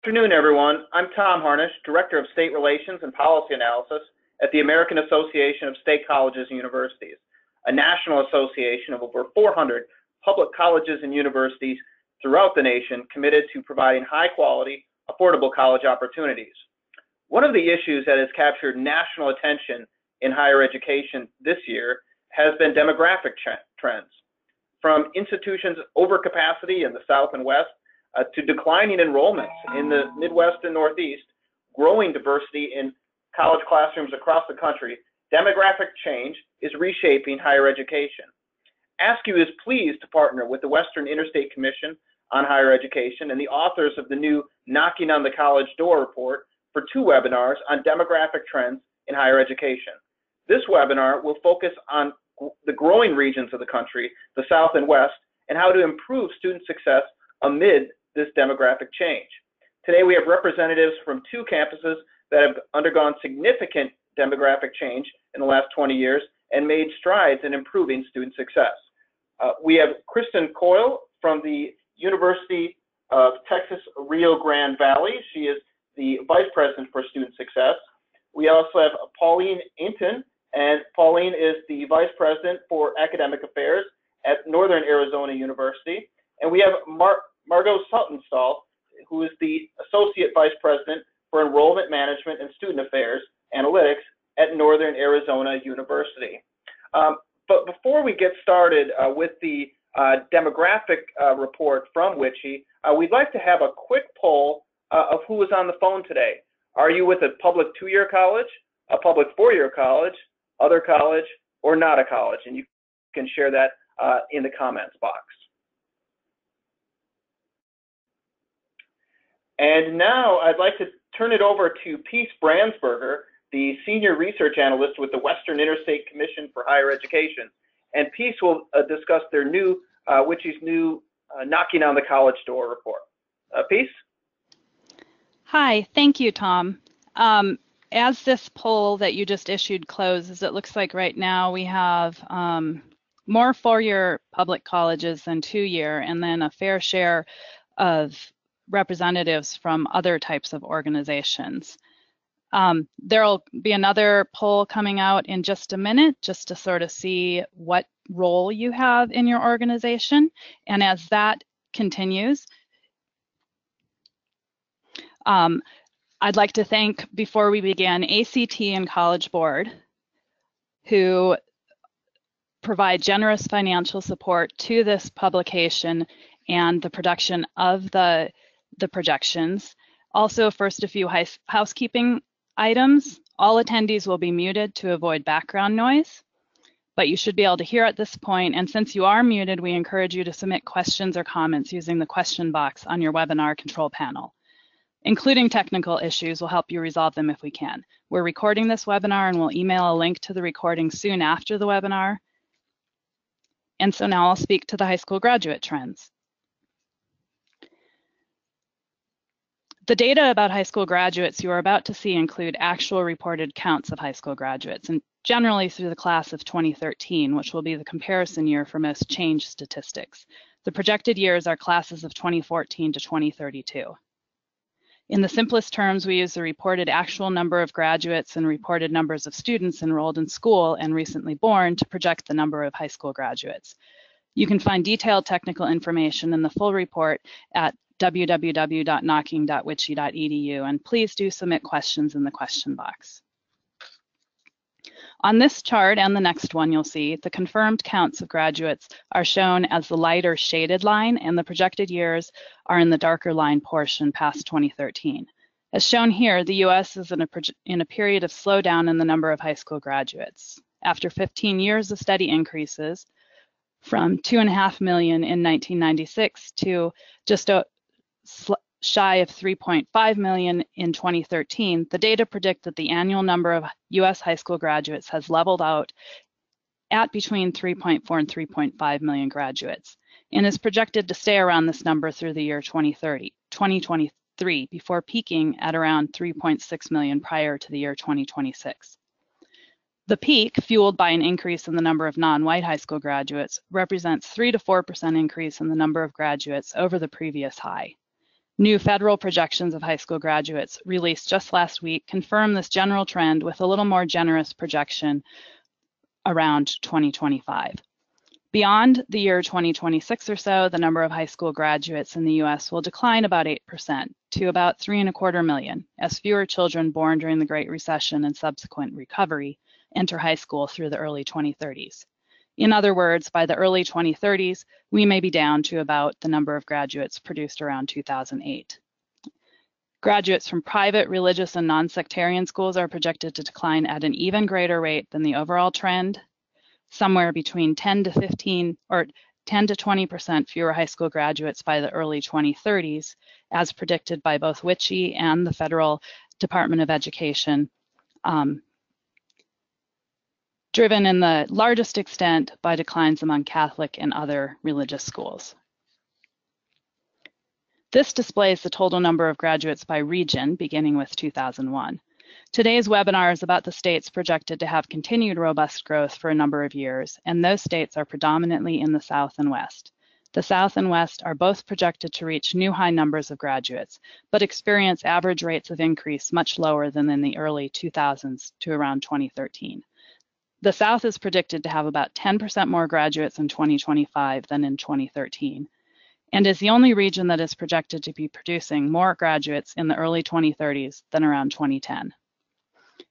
Afternoon, everyone. I'm Tom Harnish, Director of State Relations and Policy Analysis at the American Association of State Colleges and Universities, a national association of over 400 public colleges and universities throughout the nation committed to providing high-quality, affordable college opportunities. One of the issues that has captured national attention in higher education this year has been demographic trends. From institutions' overcapacity in the South and West to declining enrollments in the Midwest and Northeast, growing diversity in college classrooms across the country, demographic change is reshaping higher education. ASCU is pleased to partner with the Western Interstate Commission on Higher Education and the authors of the new Knocking on the College Door report for 2 webinars on demographic trends in higher education. This webinar will focus on the growing regions of the country, the South and West, and how to improve student success amid this demographic change. Today we have representatives from 2 campuses that have undergone significant demographic change in the last 20 years and made strides in improving student success. We have Kristen Coyle from the University of Texas Rio Grande Valley. She is the Vice President for Student Success. We also have Pauline Inton, and Pauline is the Vice President for Academic Affairs at Northern Arizona University. And we have Margot Saltonstall, who is the Associate Vice President for Enrollment Management and Student Affairs Analytics at Northern Arizona University. But before we get started with the demographic report from WICHE, we'd like to have a quick poll of who is on the phone today. Are you with a public 2-year college, a public 4-year college, other college, or not a college? And you can share that in the comments box. And now I'd like to turn it over to Peace Brandsberger, the Senior Research Analyst with the Western Interstate Commission for Higher Education. And Peace will discuss their new, WICHE's new Knocking on the College Door report. Peace? Hi, thank you, Tom. As this poll that you just issued closes, it looks like right now we have more 4-year public colleges than 2-year, and then a fair share of representatives from other types of organizations. There'll be another poll coming out in just a minute, just to sort of see what role you have in your organization. And as that continues, I'd like to thank, before we begin, ACT and College Board, who provide generous financial support to this publication and the production of the projections. Also, first, a few housekeeping items. All attendees will be muted to avoid background noise, but you should be able to hear at this point. And since you are muted, we encourage you to submit questions or comments using the question box on your webinar control panel. Including technical issues, we'll help you resolve them if we can. We're recording this webinar and we'll email a link to the recording soon after the webinar. And so now I'll speak to the high school graduate trends. The data about high school graduates you are about to see include actual reported counts of high school graduates, and generally through the class of 2013, which will be the comparison year for most change statistics. The projected years are classes of 2014 to 2032. In the simplest terms, we use the reported actual number of graduates and reported numbers of students enrolled in school and recently born to project the number of high school graduates. You can find detailed technical information in the full report at www.knocking.wiche.edu, and please do submit questions in the question box. On this chart and the next one, you'll see the confirmed counts of graduates are shown as the lighter shaded line, and the projected years are in the darker line portion past 2013. As shown here, the U.S. is in a period of slowdown in the number of high school graduates. After 15 years of steady increases, from 2.5 million in 1996 to just shy of 3.5 million in 2013, the data predict that the annual number of U.S. high school graduates has leveled out at between 3.4 and 3.5 million graduates, and is projected to stay around this number through the year 2023, before peaking at around 3.6 million prior to the year 2026. The peak, fueled by an increase in the number of non-white high school graduates, represents 3 to 4% increase in the number of graduates over the previous high. New federal projections of high school graduates released just last week confirm this general trend with a little more generous projection around 2025. Beyond the year 2026 or so, the number of high school graduates in the US will decline about 8% to about 3.25 million, as fewer children born during the Great Recession and subsequent recovery enter high school through the early 2030s. In other words, by the early 2030s, we may be down to about the number of graduates produced around 2008. Graduates from private, religious, and non-sectarian schools are projected to decline at an even greater rate than the overall trend, somewhere between 10 to 15 or 10 to 20% fewer high school graduates by the early 2030s, as predicted by both WICHE and the Federal Department of Education, driven in the largest extent by declines among Catholic and other religious schools. This displays the total number of graduates by region, beginning with 2001. Today's webinar is about the states projected to have continued robust growth for a number of years, and those states are predominantly in the South and West. The South and West are both projected to reach new high numbers of graduates, but experience average rates of increase much lower than in the early 2000s to around 2013. The South is predicted to have about 10% more graduates in 2025 than in 2013, and is the only region that is projected to be producing more graduates in the early 2030s than around 2010.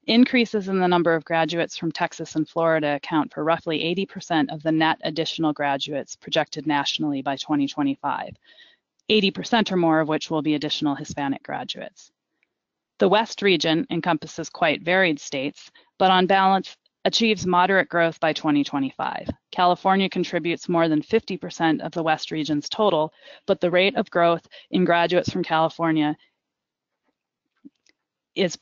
Increases in the number of graduates from Texas and Florida account for roughly 80% of the net additional graduates projected nationally by 2025, 80% or more of which will be additional Hispanic graduates. The West region encompasses quite varied states, but on balance, achieves moderate growth by 2025. California contributes more than 50% of the West region's total, but the rate of growth in graduates from California is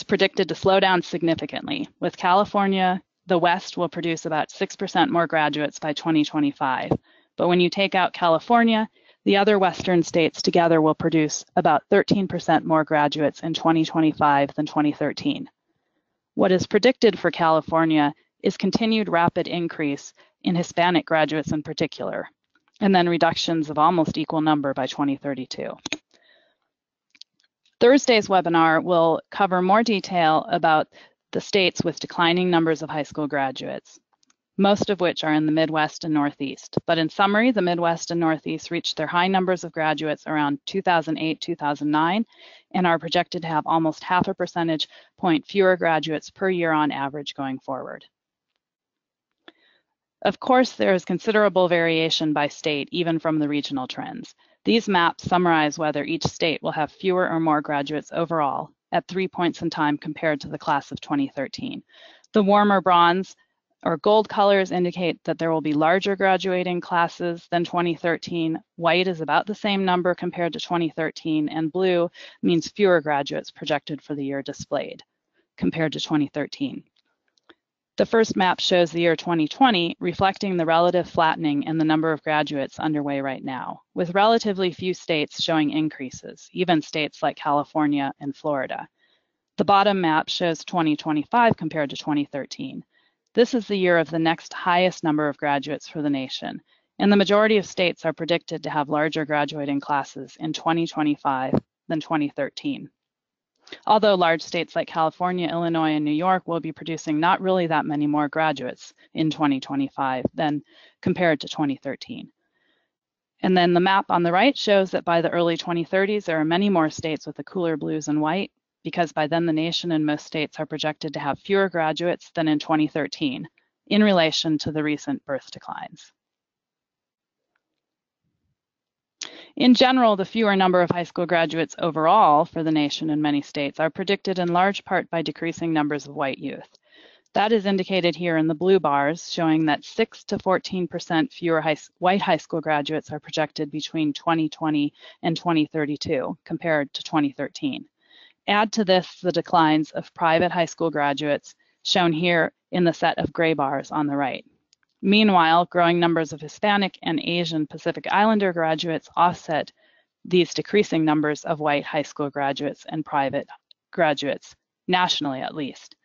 predicted to slow down significantly. With California, the West will produce about 6% more graduates by 2025. But when you take out California, the other Western states together will produce about 13% more graduates in 2025 than 2013. What is predicted for California is continued rapid increase in Hispanic graduates in particular, and then reductions of almost equal number by 2032. Thursday's webinar will cover more detail about the states with declining numbers of high school graduates, most of which are in the Midwest and Northeast. But in summary, the Midwest and Northeast reached their high numbers of graduates around 2008, 2009, and are projected to have almost 0.5 percentage point fewer graduates per year on average going forward. Of course, there is considerable variation by state, even from the regional trends. These maps summarize whether each state will have fewer or more graduates overall at 3 points in time compared to the class of 2013. The warmer bronze or gold colors indicate that there will be larger graduating classes than 2013. White is about the same number compared to 2013, and blue means fewer graduates projected for the year displayed compared to 2013. The first map shows the year 2020, reflecting the relative flattening in the number of graduates underway right now, with relatively few states showing increases, even states like California and Florida. The bottom map shows 2025 compared to 2013. This is the year of the next highest number of graduates for the nation, and the majority of states are predicted to have larger graduating classes in 2025 than 2013. Although large states like California, Illinois, and New York will be producing not really that many more graduates in 2025 than compared to 2013. And then the map on the right shows that by the early 2030s, there are many more states with the cooler blues and white, because by then the nation and most states are projected to have fewer graduates than in 2013 in relation to the recent birth declines. In general, the fewer number of high school graduates overall for the nation and many states are predicted in large part by decreasing numbers of white youth. That is indicated here in the blue bars, showing that 6 to 14% fewer white high school graduates are projected between 2020 and 2032 compared to 2013. Add to this the declines of private high school graduates, shown here in the set of gray bars on the right. Meanwhile, growing numbers of Hispanic and Asian Pacific Islander graduates offset these decreasing numbers of white high school graduates and private graduates, nationally at least.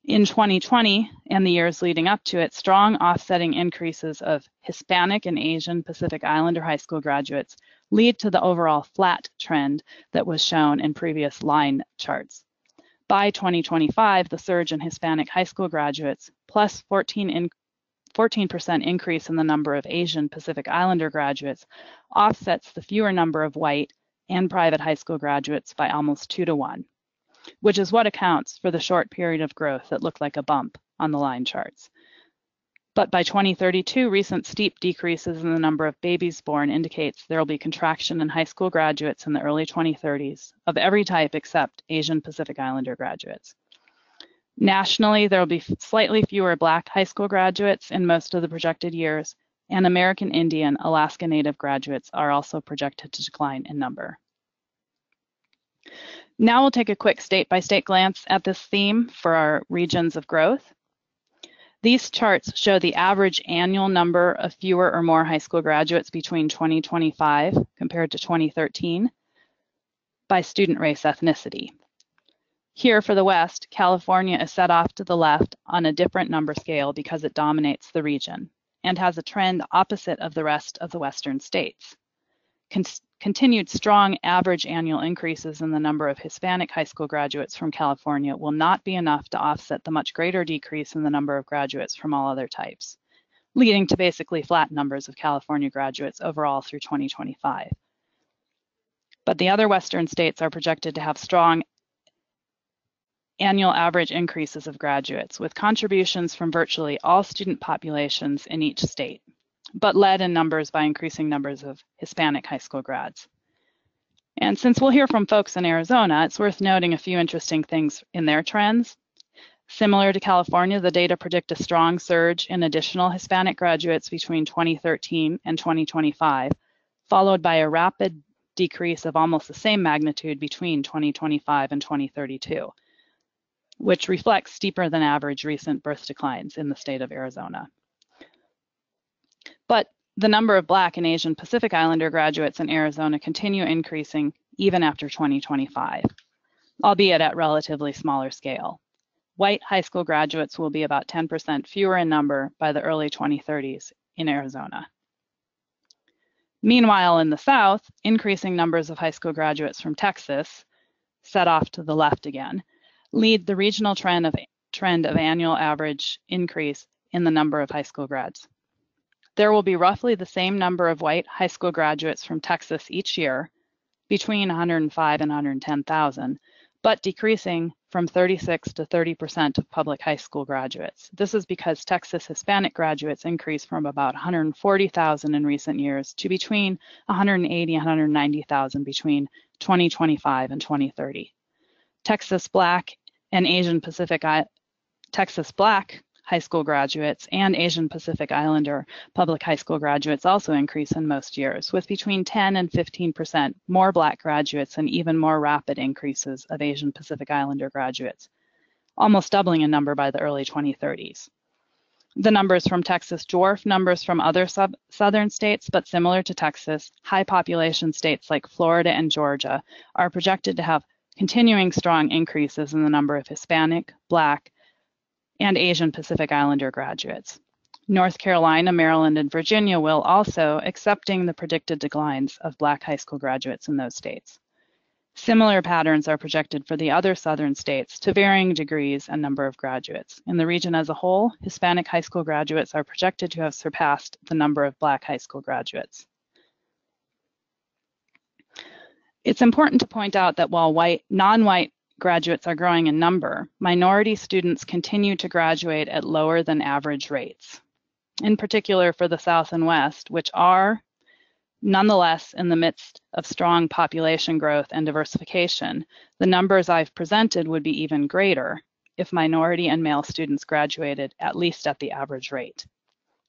In 2020 and the years leading up to it, strong offsetting increases of Hispanic and Asian Pacific Islander high school graduates lead to the overall flat trend that was shown in previous line charts. By 2025, the surge in Hispanic high school graduates plus 14% increase in the number of Asian Pacific Islander graduates offsets the fewer number of white and private high school graduates by almost 2 to 1, which is what accounts for the short period of growth that looked like a bump on the line charts. But by 2032, recent steep decreases in the number of babies born indicates there will be contraction in high school graduates in the early 2030s of every type except Asian Pacific Islander graduates. Nationally, there will be slightly fewer Black high school graduates in most of the projected years, and American Indian, Alaska Native graduates are also projected to decline in number. Now we'll take a quick state-by-state glance at this theme for our regions of growth. These charts show the average annual number of fewer or more high school graduates between 2025 compared to 2013 by student race ethnicity. Here for the West, California is set off to the left on a different number scale because it dominates the region and has a trend opposite of the rest of the Western states. Continued strong average annual increases in the number of Hispanic high school graduates from California will not be enough to offset the much greater decrease in the number of graduates from all other types, leading to basically flat numbers of California graduates overall through 2025. But the other Western states are projected to have strong annual average increases of graduates, with contributions from virtually all student populations in each state, but led in numbers by increasing numbers of Hispanic high school grads. And since we'll hear from folks in Arizona, it's worth noting a few interesting things in their trends. Similar to California, the data predict a strong surge in additional Hispanic graduates between 2013 and 2025, followed by a rapid decrease of almost the same magnitude between 2025 and 2032, which reflects steeper than average recent birth declines in the state of Arizona. But the number of Black and Asian Pacific Islander graduates in Arizona continue increasing even after 2025, albeit at relatively smaller scale. White high school graduates will be about 10% fewer in number by the early 2030s in Arizona. Meanwhile, in the South, increasing numbers of high school graduates from Texas, set off to the left again, lead the regional trend of annual average increase in the number of high school grads. There will be roughly the same number of white high school graduates from Texas each year, between 105 and 110,000, but decreasing from 36 to 30% of public high school graduates. This is because Texas Hispanic graduates increased from about 140,000 in recent years to between 180 and 190,000 between 2025 and 2030. Texas Black high school graduates and Asian Pacific Islander public high school graduates also increase in most years, with between 10 and 15% more Black graduates and even more rapid increases of Asian Pacific Islander graduates, almost doubling in number by the early 2030s. The numbers from Texas dwarf numbers from other southern states, but similar to Texas, high population states like Florida and Georgia are projected to have continuing strong increases in the number of Hispanic, Black, and Asian Pacific Islander graduates. North Carolina, Maryland, and Virginia will also, accepting the predicted declines of Black high school graduates in those states. Similar patterns are projected for the other southern states to varying degrees and number of graduates. In the region as a whole, Hispanic high school graduates are projected to have surpassed the number of Black high school graduates. It's important to point out that while non-white graduates are growing in number, minority students continue to graduate at lower than average rates. In particular for the South and West, which are nonetheless in the midst of strong population growth and diversification, the numbers I've presented would be even greater if minority and male students graduated at least at the average rate.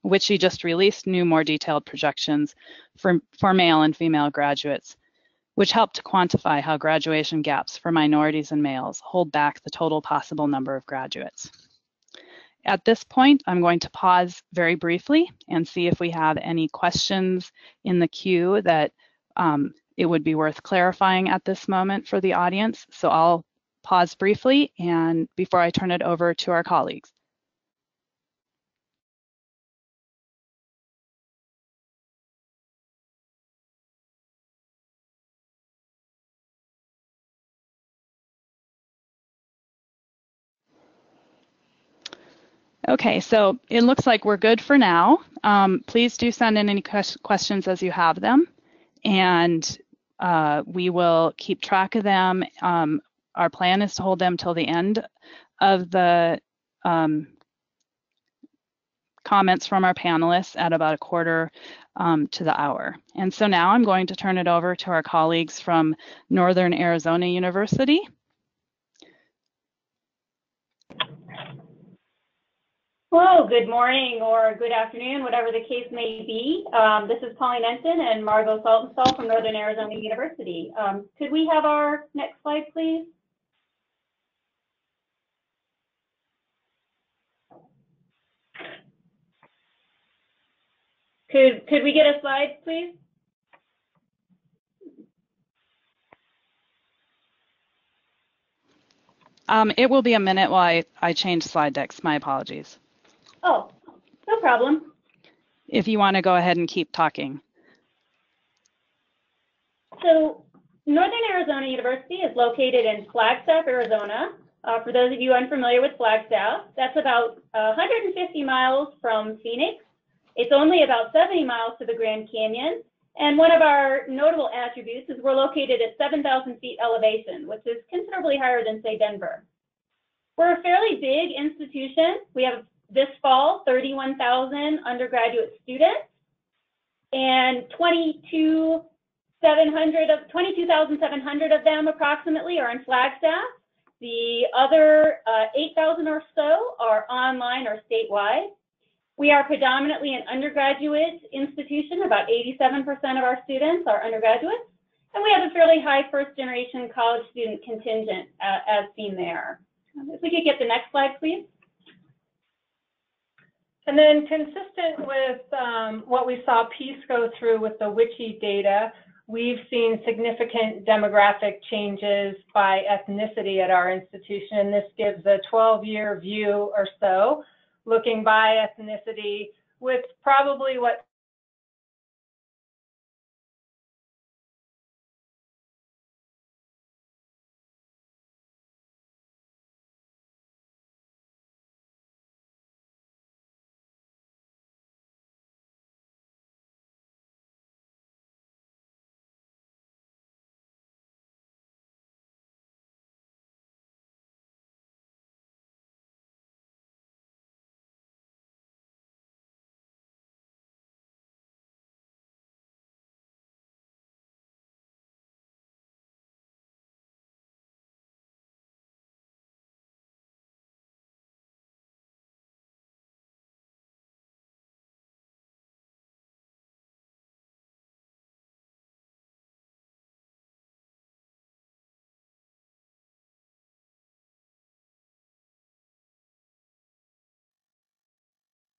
WICHE just released new, more detailed projections for male and female graduates, which help to quantify how graduation gaps for minorities and males hold back the total possible number of graduates. At this point, I'm going to pause very briefly and see if we have any questions in the queue that it would be worth clarifying at this moment for the audience. So I'll pause briefly and before I turn it over to our colleagues. Okay, so it looks like we're good for now. Please do send in any questions as you have them, and we will keep track of them. Our plan is to hold them till the end of the comments from our panelists at about 1/4 to the hour. And so now I'm going to turn it over to our colleagues from Northern Arizona University. Hello, good morning or good afternoon, whatever the case may be. This is Pauline Ensign and Margot Saltonstall from Northern Arizona University. Could we have our next slide, please? Could we get a slide, please? It will be a minute while I change slide decks. My apologies. Oh, no problem. If you want to go ahead and keep talking. So Northern Arizona University is located in Flagstaff, Arizona. For those of you unfamiliar with Flagstaff, that's about 150 miles from Phoenix. It's only about 70 miles to the Grand Canyon. And one of our notable attributes is we're located at 7,000 feet elevation, which is considerably higher than, say, Denver. We're a fairly big institution. We have this fall 31,000 undergraduate students, and 22,700 of them approximately are in Flagstaff. The other 8,000 or so are online or statewide. We are predominantly an undergraduate institution. About 87% of our students are undergraduates, and we have a fairly high first-generation college student contingent, as seen there. If we could get the next slide, please. And then consistent with what we saw Peace go through with the WICHE data, we've seen significant demographic changes by ethnicity at our institution. This gives a 12-year view or so, looking by ethnicity, with probably what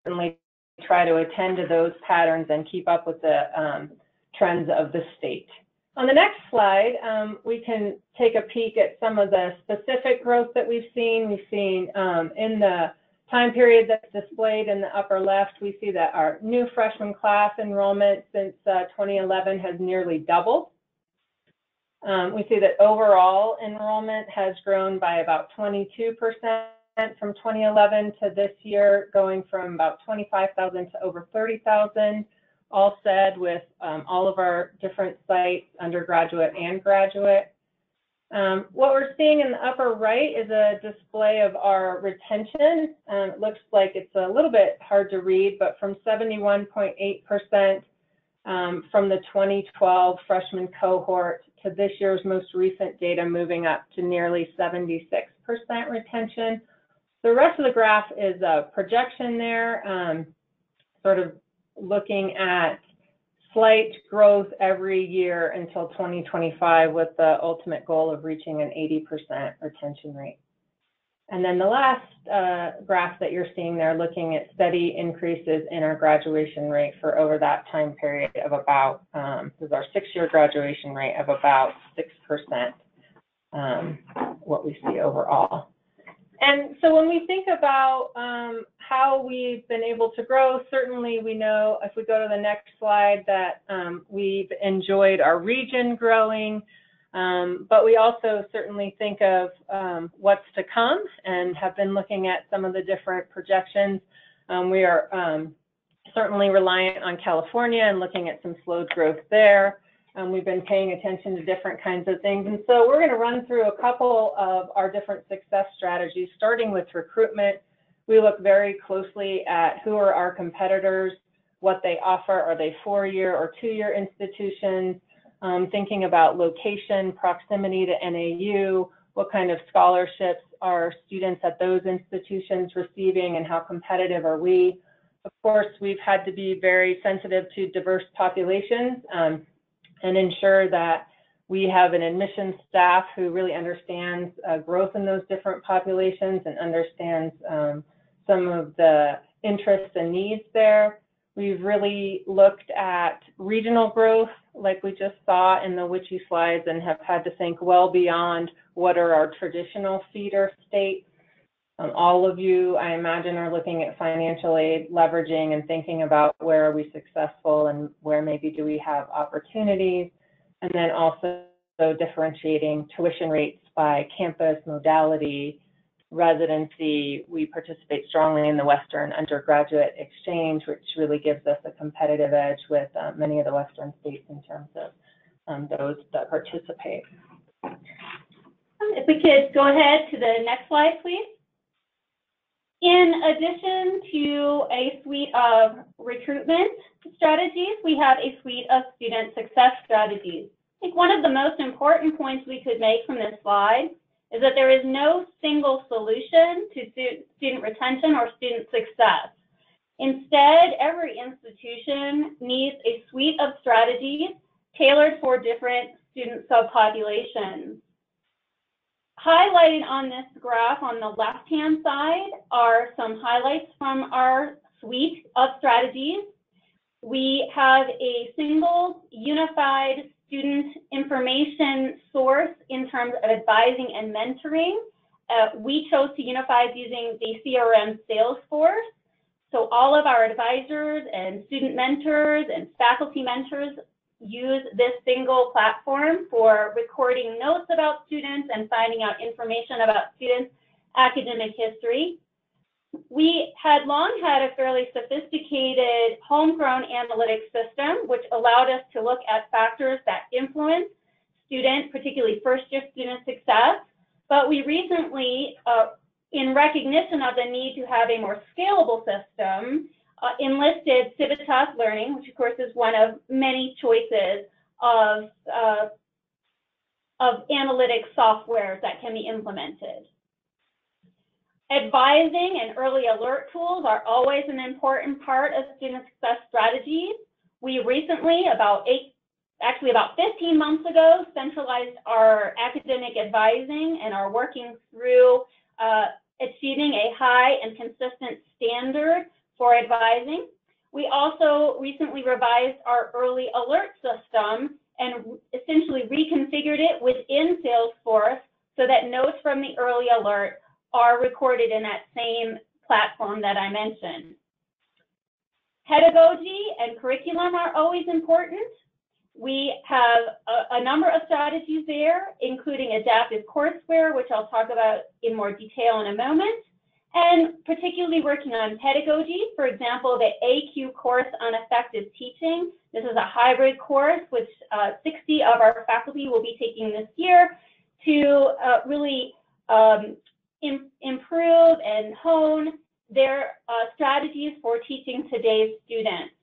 certainly try to attend to those patterns and keep up with the trends of the state. On the next slide, we can take a peek at some of the specific growth that we've seen. We've seen in the time period that's displayed in the upper left, we see that our new freshman class enrollment since 2011 has nearly doubled. We see that overall enrollment has grown by about 22% from 2011 to this year, going from about 25,000 to over 30,000, all said with all of our different sites, undergraduate and graduate. What we're seeing in the upper right is a display of our retention. It looks like it's a little bit hard to read, but from 71.8% from the 2012 freshman cohort to this year's most recent data, moving up to nearly 76% retention. The rest of the graph is a projection there, sort of looking at slight growth every year until 2025 with the ultimate goal of reaching an 80% retention rate. And then the last graph that you're seeing there, looking at steady increases in our graduation rate for over that time period of about, this is our 6-year graduation rate of about 6%, what we see overall. And so when we think about how we've been able to grow, certainly we know, if we go to the next slide, that we've enjoyed our region growing. But we also certainly think of what's to come and have been looking at some of the different projections. We are certainly reliant on California and looking at some slowed growth there. We've been paying attention to different kinds of things. And so we're going to run through a couple of our different success strategies, starting with recruitment. We look very closely at who are our competitors, what they offer. Are they 4-year or 2-year institutions? Thinking about location, proximity to NAU, what kind of scholarships are students at those institutions receiving, and how competitive are we? Of course, we've had to be very sensitive to diverse populations and ensure that we have an admissions staff who really understands growth in those different populations and understands some of the interests and needs there. We've really looked at regional growth, like we just saw in the witchy slides, and have had to think well beyond what are our traditional feeder states. All of you, I imagine, are looking at financial aid leveraging and thinking about where are we successful and where maybe do we have opportunities, and then also differentiating tuition rates by campus, modality, residency. We participate strongly in the Western undergraduate exchange, which really gives us a competitive edge with many of the Western states in terms of those that participate. If we could go ahead to the next slide, please. In addition to a suite of recruitment strategies, we have a suite of student success strategies. I think one of the most important points we could make from this slide is that there is no single solution to student retention or student success. Instead, every institution needs a suite of strategies tailored for different student subpopulations. Highlighted on this graph on the left-hand side are some highlights from our suite of strategies. We have a single unified student information source in terms of advising and mentoring. We chose to unify using the CRM Salesforce. So all of our advisors and student mentors and faculty mentors use this single platform for recording notes about students and finding out information about students' academic history. We had long had a fairly sophisticated homegrown analytics system, which allowed us to look at factors that influence student, particularly first-year student success. But we recently, in recognition of the need to have a more scalable system, enlisted Civitas Learning, which of course is one of many choices of analytics software that can be implemented. Advising and early alert tools are always an important part of student success strategies. We recently, about 15 months ago, centralized our academic advising and are working through achieving a high and consistent standard for advising. We also recently revised our early alert system and essentially reconfigured it within Salesforce so that notes from the early alert are recorded in that same platform that I mentioned. Pedagogy and curriculum are always important. We have a number of strategies there, including adaptive courseware, which I'll talk about in more detail in a moment, and particularly working on pedagogy. For example, the AQ course on effective teaching. This is a hybrid course, which 60 of our faculty will be taking this year to really improve and hone their strategies for teaching today's students.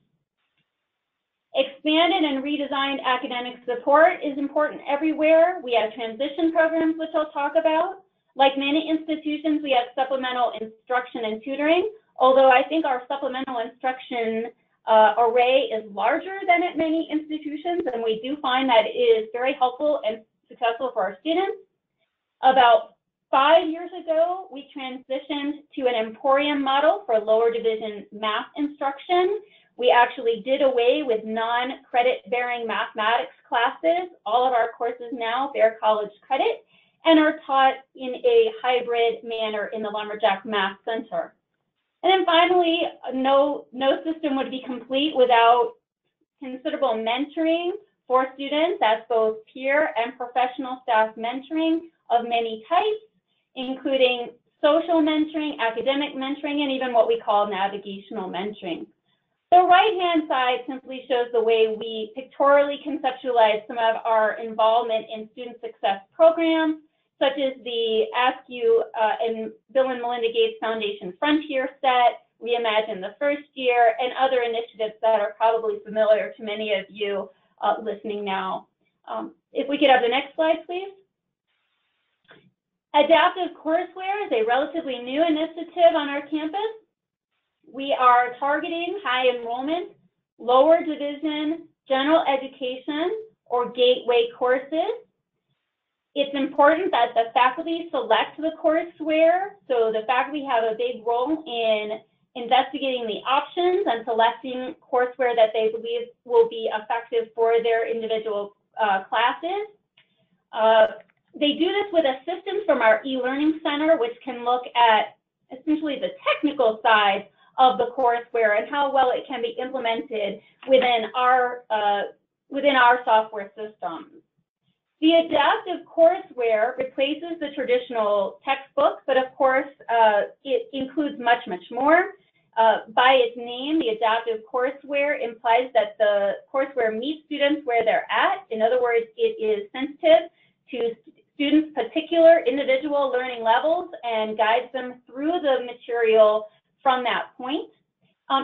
Expanded and redesigned academic support is important everywhere. We have transition programs, which I'll talk about. Like many institutions, we have supplemental instruction and tutoring, although I think our supplemental instruction array is larger than at many institutions, and we do find that it is very helpful and successful for our students. About 5 years ago, we transitioned to an Emporium model for lower division math instruction. We actually did away with non-credit bearing mathematics classes. All of our courses now bear college credit and are taught in a hybrid manner in the Lumberjack Math Center. And then finally, no system would be complete without considerable mentoring For students, that's both peer and professional staff mentoring of many types, including social mentoring, academic mentoring, and even what we call navigational mentoring. The right-hand side simply shows the way we pictorially conceptualize some of our involvement in student success programs, such as the Ask You and Bill and Melinda Gates Foundation Frontier Set, Reimagine the First Year, and other initiatives that are probably familiar to many of you listening now. If we could have the next slide, please. Adaptive Courseware is a relatively new initiative on our campus. We are targeting high enrollment, lower division, general education, or gateway courses. It's important that the faculty select the courseware, so the faculty have a big role in investigating the options and selecting courseware that they believe will be effective for their individual classes. They do this with assistance from our e-learning center, which can look at essentially the technical side of the courseware and how well it can be implemented within our software systems. The adaptive courseware replaces the traditional textbook, but of course it includes much more. By its name, the adaptive courseware implies that the courseware meets students where they're at. In other words, it is sensitive to students' particular individual learning levels and guides them through the material from that point.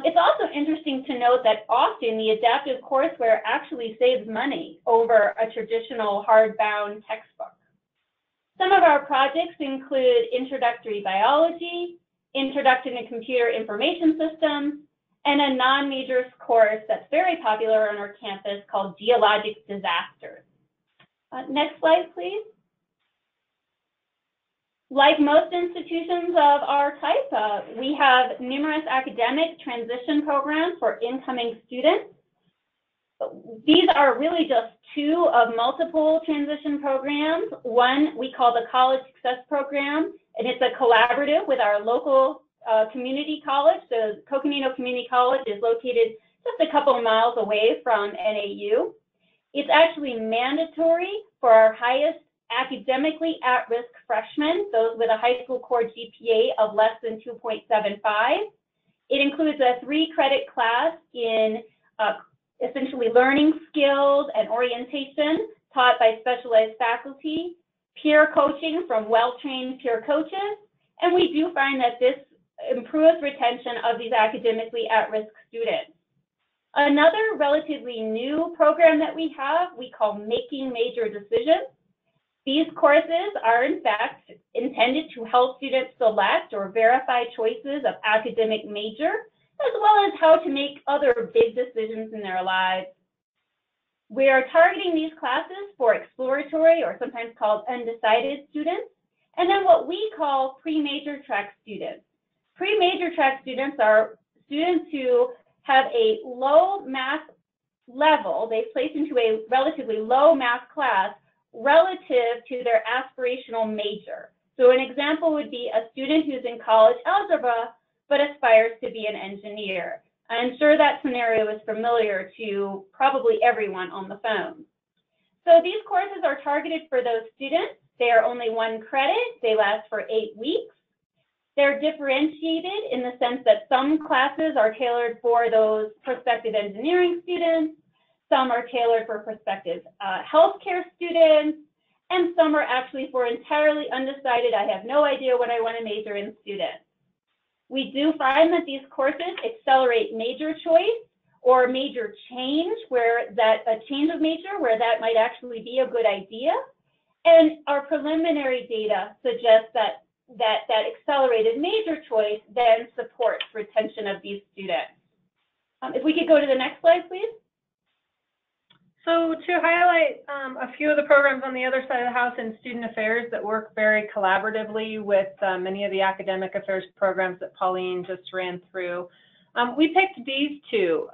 It's also interesting to note that often the adaptive courseware actually saves money over a traditional hardbound textbook. Some of our projects include introductory biology, introduction to computer information systems, and a non-majors course that's very popular on our campus called geologic disasters. Next slide, please. Like most institutions of our type, we have numerous academic transition programs for incoming students. These are really just two of multiple transition programs. One we call the College Success Program, and it's a collaborative with our local community college. The Coconino Community College is located just a couple of miles away from NAU. It's actually mandatory for our highest academically at-risk freshmen, those with a high school core GPA of less than 2.75. It includes a 3-credit class in essentially learning skills and orientation taught by specialized faculty, peer coaching from well-trained peer coaches, and we do find that this improves retention of these academically at-risk students. Another relatively new program that we have, we call Making Major Decisions. These courses are, in fact, intended to help students select or verify choices of academic major, as well as how to make other big decisions in their lives. We are targeting these classes for exploratory, or sometimes called undecided students, and then what we call pre-major track students. Pre-major track students are students who have a low math level. They place into a relatively low math class relative to their aspirational major. So an example would be a student who's in college algebra but aspires to be an engineer. I'm sure that scenario is familiar to probably everyone on the phone. So these courses are targeted for those students. They are only 1 credit. They last for 8 weeks. They're differentiated in the sense that some classes are tailored for those prospective engineering students, some are tailored for prospective healthcare students, and some are actually for entirely undecided, I have no idea what I want to major in students. We do find that these courses accelerate major choice or major change, where that a change of major where that might actually be a good idea. And our preliminary data suggests that accelerated major choice then supports retention of these students. If we could go to the next slide, please. So to highlight a few of the programs on the other side of the house in student affairs that work very collaboratively with many of the academic affairs programs that Pauline just ran through, we picked these two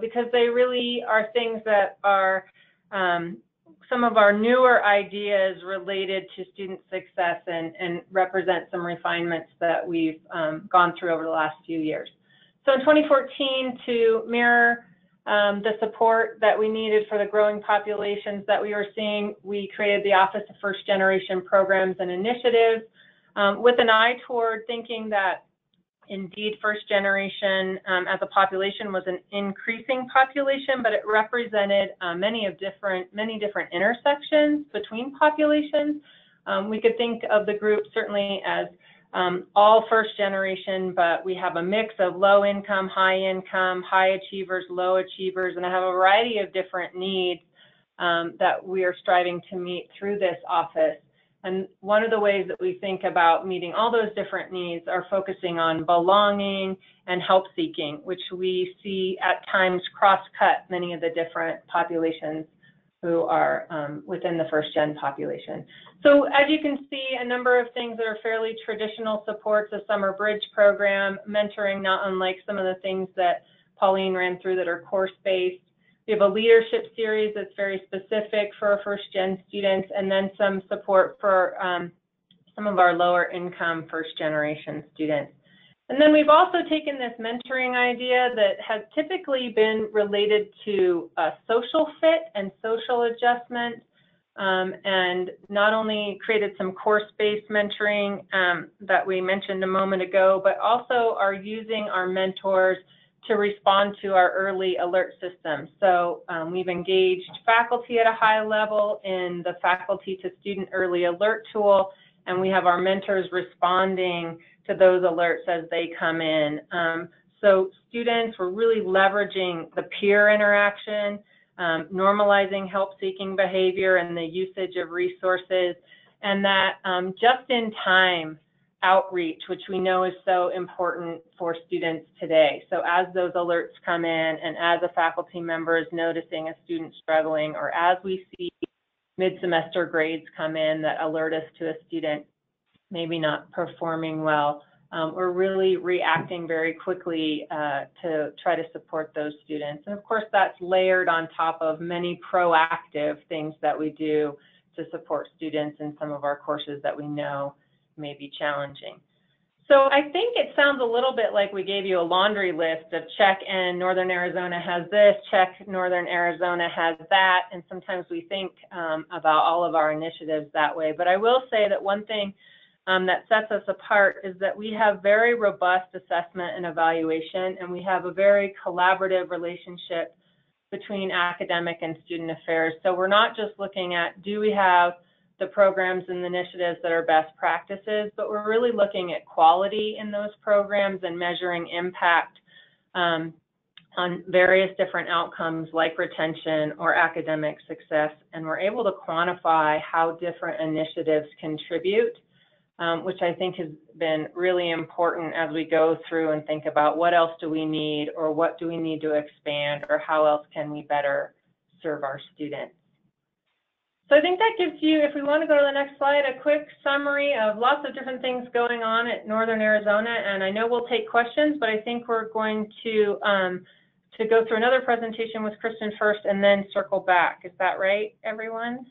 because they really are things that are some of our newer ideas related to student success and represent some refinements that we've gone through over the last few years. So in 2014, to mirror the support that we needed for the growing populations that we were seeing, we created the Office of First Generation Programs and Initiatives with an eye toward thinking that indeed first generation as a population was an increasing population, but it represented many different intersections between populations. We could think of the group certainly as all first generation, but we have a mix of low income, high achievers, low achievers, and I have a variety of different needs that we are striving to meet through this office. And one of the ways that we think about meeting all those different needs are focusing on belonging and help seeking, which we see at times cross-cut many of the different populations who are within the first gen population. So as you can see, a number of things that are fairly traditional supports, a summer bridge program, mentoring, not unlike some of the things that Pauline ran through that are course-based. We have a leadership series that's very specific for our first gen students, and then some support for some of our lower income first generation students. And then we've also taken this mentoring idea that has typically been related to social fit and social adjustment, and not only created some course-based mentoring that we mentioned a moment ago, but also are using our mentors to respond to our early alert system. So we've engaged faculty at a high level in the faculty to student early alert tool, and we have our mentors responding to those alerts as they come in. So students were really leveraging the peer interaction, normalizing help-seeking behavior and the usage of resources, and that just-in-time outreach, which we know is so important for students today. So as those alerts come in and as a faculty member is noticing a student struggling, or as we see mid-semester grades come in that alert us to a student maybe not performing well, we're really reacting very quickly to try to support those students. And of course, that's layered on top of many proactive things that we do to support students in some of our courses that we know may be challenging. So I think it sounds a little bit like we gave you a laundry list of check, and Northern Arizona has this, check, Northern Arizona has that, and sometimes we think about all of our initiatives that way. But I will say that one thing that sets us apart is that we have very robust assessment and evaluation, and we have a very collaborative relationship between academic and student affairs. So we're not just looking at, do we have the programs and initiatives that are best practices, but we're really looking at quality in those programs and measuring impact on various different outcomes like retention or academic success. And we're able to quantify how different initiatives contribute, which I think has been really important as we go through and think about what else do we need, or what do we need to expand, or how else can we better serve our students. So I think that gives you, if we want to go to the next slide, a quick summary of lots of different things going on at Northern Arizona. And I know we'll take questions, but I think we're going to go through another presentation with Kristen first and then circle back. Is that right, everyone?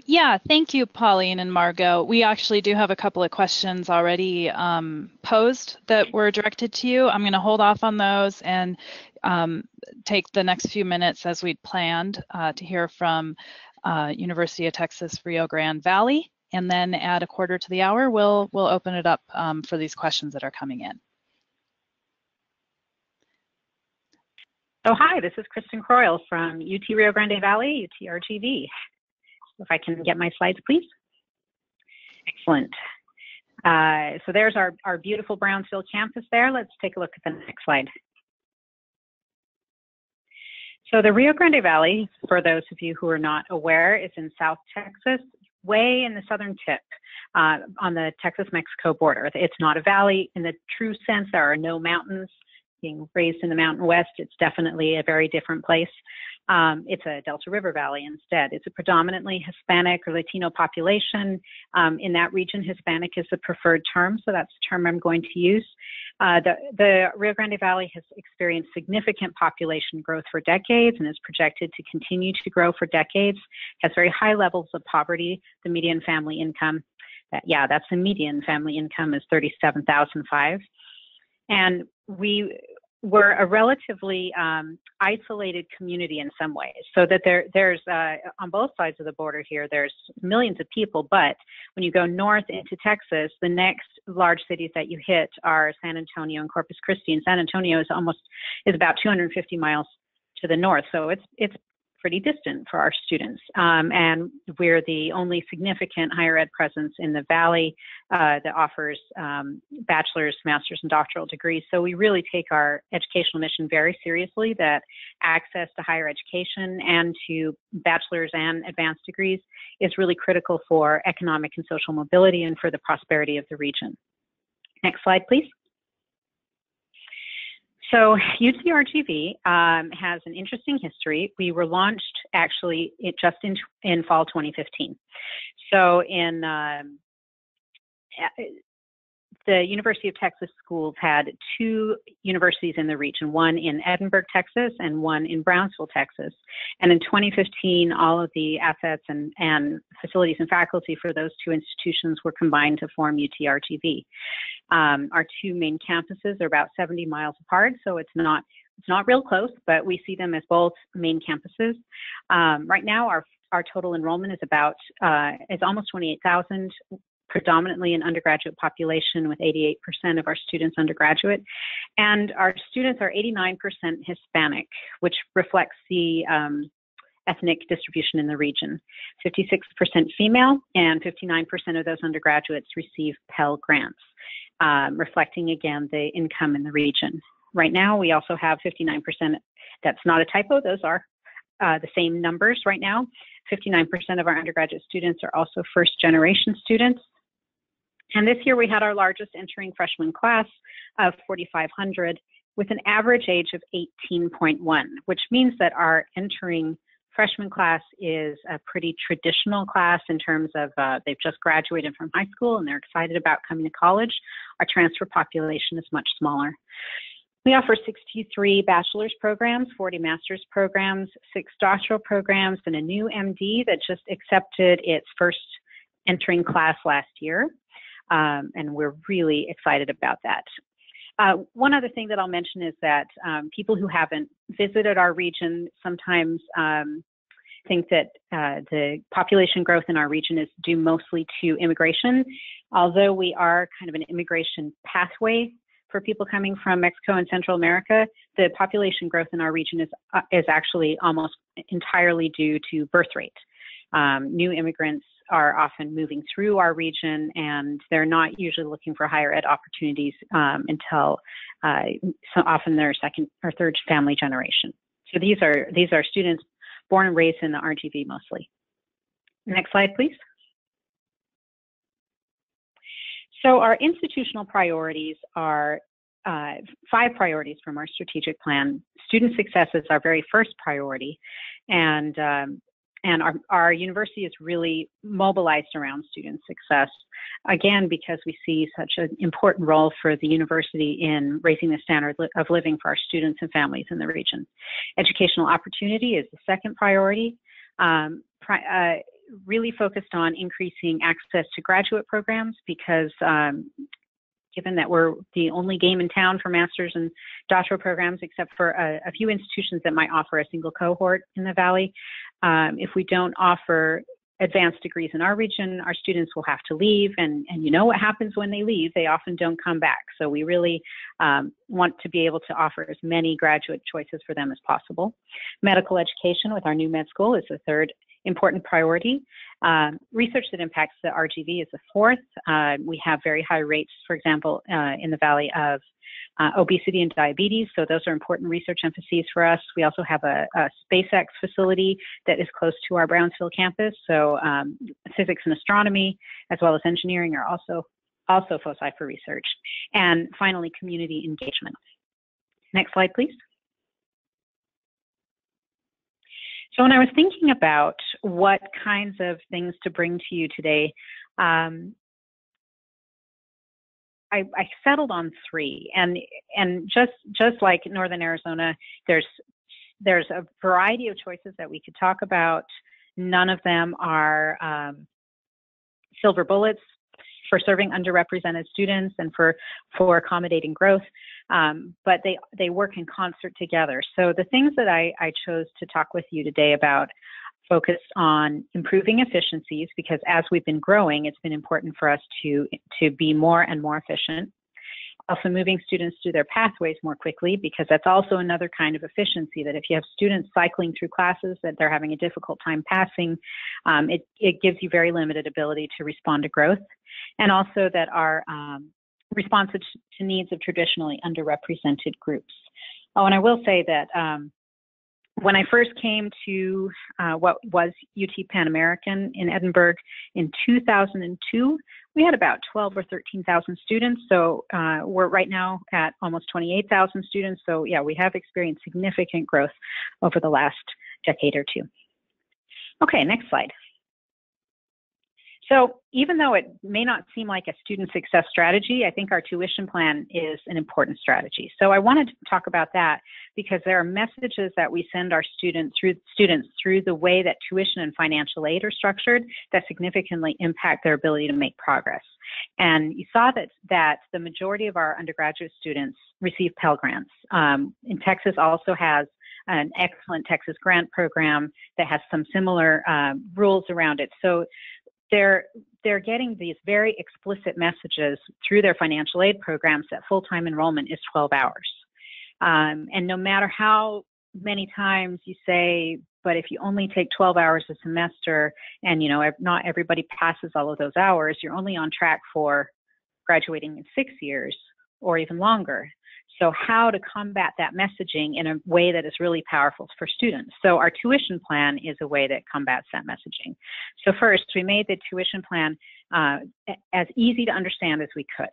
Yeah, thank you, Pauline and Margot. We actually do have a couple of questions already posed that were directed to you. I'm going to hold off on those and take the next few minutes as we'd planned to hear from University of Texas Rio Grande Valley, and then at 1:15, we'll open it up for these questions that are coming in. So hi, this is Kristen Croyle from UT Rio Grande Valley, UTRGV. If I can get my slides, please. Excellent. So there's our beautiful Brownsville campus there. Let's take a look at the next slide. So the Rio Grande Valley, for those of you who are not aware, is in South Texas, way in the southern tip on the Texas-Mexico border. It's not a valley in the true sense. There are no mountains. Being raised in the Mountain West, it's definitely a very different place. It's a Delta River Valley instead. It's a predominantly Hispanic or Latino population. In that region, Hispanic is the preferred term, so that's the term I'm going to use. The Rio Grande Valley has experienced significant population growth for decades and is projected to continue to grow for decades, has very high levels of poverty. The median family income, that's the median family income is $37,500. And we're a relatively isolated community in some ways, so that there's on both sides of the border here, there's millions of people, but when you go north into Texas, the next large cities that you hit are San Antonio and Corpus Christi, and San Antonio is about 250 miles to the north, so it's pretty distant for our students. And we're the only significant higher ed presence in the Valley that offers bachelor's, master's, and doctoral degrees. So we really take our educational mission very seriously, that access to higher education and to bachelor's and advanced degrees is really critical for economic and social mobility and for the prosperity of the region. Next slide, please. So UTRGV has an interesting history. We were launched actually just in fall 2015. So in the University of Texas schools had two universities in the region, one in Edinburgh, Texas, and one in Brownsville, Texas. And in 2015, all of the assets and facilities and faculty for those two institutions were combined to form UTRGV. Our two main campuses are about 70 miles apart, so it's not real close, but we see them as both main campuses. Right now, our total enrollment is almost 28,000. Predominantly an undergraduate population with 88% of our students undergraduate. And our students are 89% Hispanic, which reflects the ethnic distribution in the region. 56% female, and 59% of those undergraduates receive Pell Grants, reflecting again the income in the region. Right now, we also have 59%, that's not a typo, those are the same numbers right now. 59% of our undergraduate students are also first-generation students. And this year we had our largest entering freshman class of 4,500 with an average age of 18.1, which means that our entering freshman class is a pretty traditional class in terms of they've just graduated from high school and they're excited about coming to college. Our transfer population is much smaller. We offer 63 bachelor's programs, 40 master's programs, 6 doctoral programs, and a new MD that just accepted its first entering class last year. And we're really excited about that. One other thing that I'll mention is that people who haven't visited our region sometimes think that the population growth in our region is due mostly to immigration. Although we are kind of an immigration pathway for people coming from Mexico and Central America, the population growth in our region is actually almost entirely due to birth rate. New immigrants are often moving through our region, and they're not usually looking for higher ed opportunities until so often they're second or third family generation. So these are students born and raised in the RGV mostly. Next slide, please. So our institutional priorities are 5 priorities from our strategic plan. Student success is our very first priority, and our university is really mobilized around student success, again, because we see such an important role for the university in raising the standard of living for our students and families in the region. Educational opportunity is the second priority, really focused on increasing access to graduate programs because given that we're the only game in town for master's and doctoral programs, except for a few institutions that might offer a single cohort in the Valley. If we don't offer advanced degrees in our region, our students will have to leave, and you know what happens when they leave, they often don't come back. So we really want to be able to offer as many graduate choices for them as possible. Medical education with our new med school is the third important priority. Research that impacts the RGV is the fourth. We have very high rates, for example, in the Valley of obesity and diabetes, so those are important research emphases for us. We also have a SpaceX facility that is close to our Brownsville campus, so physics and astronomy, as well as engineering, are also foci for research. And finally, community engagement. Next slide, please. So when I was thinking about what kinds of things to bring to you today, I settled on 3, and just like Northern Arizona, there's a variety of choices that we could talk about. None of them are silver bullets. for serving underrepresented students and for accommodating growth, but they work in concert together. So the things that I chose to talk with you today about focused on improving efficiencies, because as we've been growing, it's been important for us to be more and more efficient. Also moving students through their pathways more quickly, because that's also another kind of efficiency, that if you have students cycling through classes that they're having a difficult time passing, it gives you very limited ability to respond to growth. And also that are responsive to needs of traditionally underrepresented groups. Oh, and I will say that when I first came to what was UT Pan American in Edinburgh in 2002, we had about 12 or 13,000 students. So we're right now at almost 28,000 students. So yeah, we have experienced significant growth over the last decade or two. Okay, next slide. So even though it may not seem like a student success strategy, I think our tuition plan is an important strategy. So I wanted to talk about that because there are messages that we send our students through the way that tuition and financial aid are structured that significantly impact their ability to make progress. And you saw that the majority of our undergraduate students receive Pell Grants. In Texas also has an excellent Texas grant program that has some similar rules around it. So they're getting these very explicit messages through their financial aid programs that full-time enrollment is 12 hours. And no matter how many times you say, but if you only take 12 hours a semester and, not everybody passes all of those hours, you're only on track for graduating in 6 years or even longer. So how to combat that messaging in a way that is really powerful for students. So our tuition plan is a way that combats that messaging. So first, we made the tuition plan as easy to understand as we could.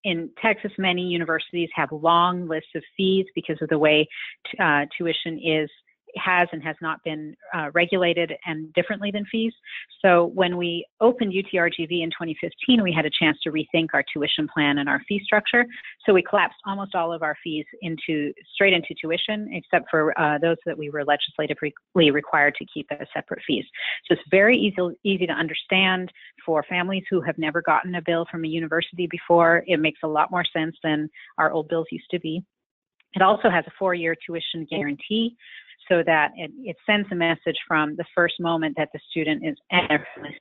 In Texas, many universities have long lists of fees because of the way tuition has and has not been regulated and differently than fees. So when we opened UTRGV in 2015, we had a chance to rethink our tuition plan and our fee structure. So we collapsed almost all of our fees straight into tuition, except for those that we were legislatively required to keep as separate fees. So it's very easy to understand for families who have never gotten a bill from a university before. It makes a lot more sense than our old bills used to be. It also has a 4-year tuition guarantee, so that it sends a message from the first moment that the student is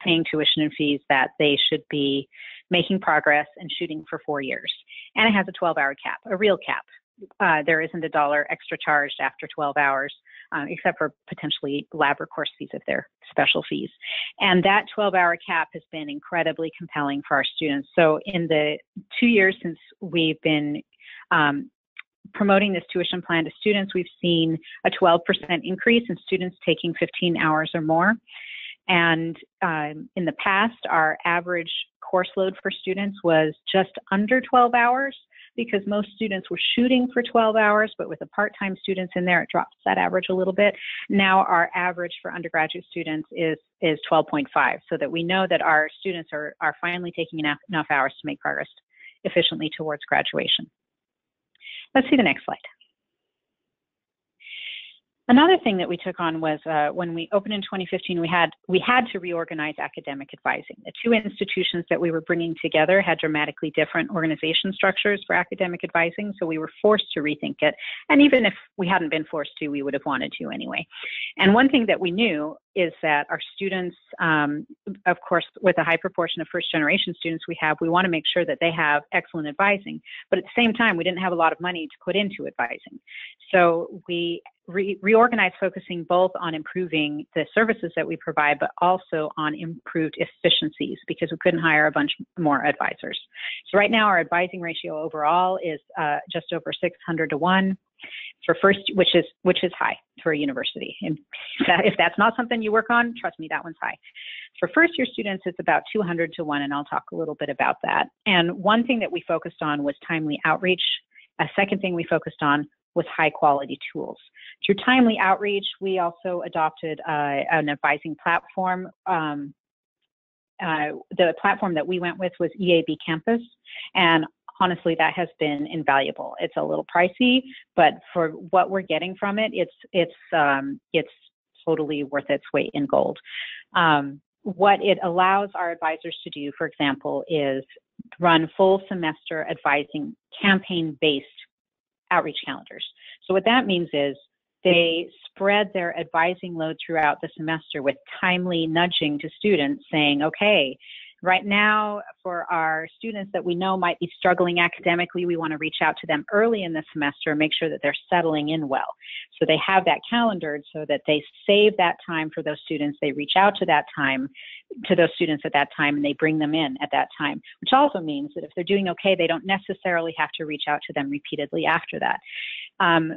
paying tuition and fees that they should be making progress and shooting for 4 years. And it has a 12-hour cap, a real cap. There isn't $1 extra charged after 12 hours, except for potentially lab or course fees if they're special fees. And that 12-hour cap has been incredibly compelling for our students. So in the 2 years since we've been promoting this tuition plan to students, we've seen a 12% increase in students taking 15 hours or more. And in the past, our average course load for students was just under 12 hours because most students were shooting for 12 hours, but with the part-time students in there, it drops that average a little bit. Now our average for undergraduate students is 12.5, so that we know that our students are finally taking enough hours to make progress efficiently towards graduation. Let's see the next slide. Another thing that we took on was when we opened in 2015, we had to reorganize academic advising. The two institutions that we were bringing together had dramatically different organization structures for academic advising, so we were forced to rethink it. And even if we hadn't been forced to, we would have wanted to anyway. And one thing that we knew is that our students, of course, with a high proportion of first-generation students we want to make sure that they have excellent advising. But at the same time, we didn't have a lot of money to put into advising. So we reorganized, focusing both on improving the services that we provide, but also on improved efficiencies because we couldn't hire a bunch more advisors. So right now, our advising ratio overall is just over 600 to 1. For first, which is high for a university. And if that's not something you work on, trust me, that one's high. For first-year students, it's about 200 to 1, and I'll talk a little bit about that. And one thing that we focused on was timely outreach. A second thing we focused on was high-quality tools. Through timely outreach, we also adopted an advising platform. The platform that we went with was EAB Campus, and honestly, that has been invaluable. It's a little pricey, but for what we're getting from it, it's totally worth its weight in gold. what it allows our advisors to do, for example, is run full semester advising campaign-based outreach calendars. So what that means is they spread their advising load throughout the semester with timely nudging to students saying, okay, right now for our students that we know might be struggling academically, we want to reach out to them early in the semester and make sure that they're settling in well. So they have that calendared so that they save that time for those students. They reach out to that time, to those students at that time, and they bring them in at that time, which also means that if they're doing okay, they don't necessarily have to reach out to them repeatedly after that.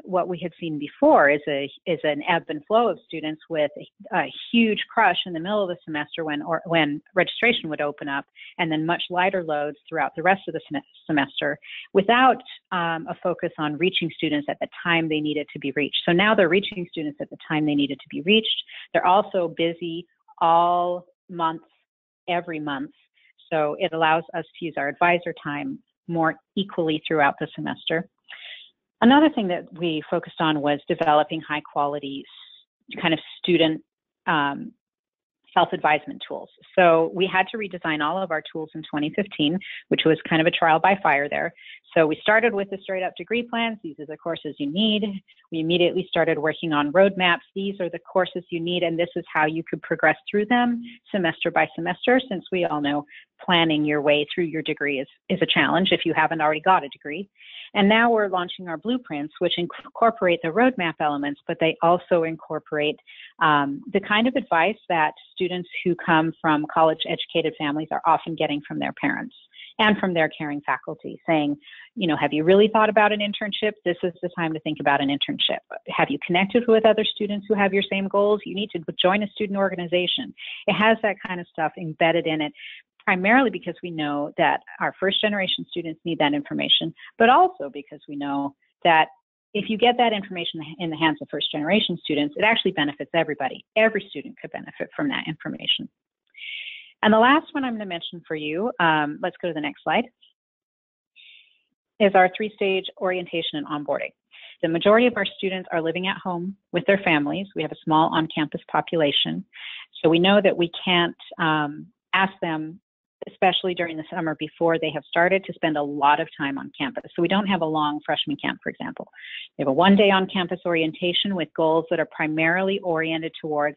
What we had seen before is an ebb and flow of students with a huge crush in the middle of the semester when registration would open up, and then much lighter loads throughout the rest of the semester without a focus on reaching students at the time they needed to be reached. So now they're reaching students at the time they needed to be reached. They're also busy all month, every month. So it allows us to use our advisor time more equally throughout the semester. Another thing that we focused on was developing high quality kind of student self-advisement tools. So we had to redesign all of our tools in 2015, which was kind of a trial by fire there. So we started with the straight up degree plans. These are the courses you need. We immediately started working on roadmaps. These are the courses you need, and this is how you could progress through them semester by semester, since we all know planning your way through your degree is a challenge if you haven't already got a degree. And now we're launching our blueprints, which incorporate the roadmap elements, but they also incorporate the kind of advice that students who come from college-educated families are often getting from their parents and from their caring faculty, saying, you know, have you really thought about an internship? This is the time to think about an internship. Have you connected with other students who have your same goals? You need to join a student organization. It has that kind of stuff embedded in it, primarily because we know that our first generation students need that information, but also because we know that if you get that information in the hands of first generation students, it actually benefits everybody. Every student could benefit from that information. And the last one I'm going to mention for you, let's go to the next slide, is our 3-stage orientation and onboarding. The majority of our students are living at home with their families. We have a small on-campus population. So we know that we can't ask them, especially during the summer before they have started, to spend a lot of time on campus. So we don't have a long freshman camp, for example. We have a one-day on-campus orientation with goals that are primarily oriented towards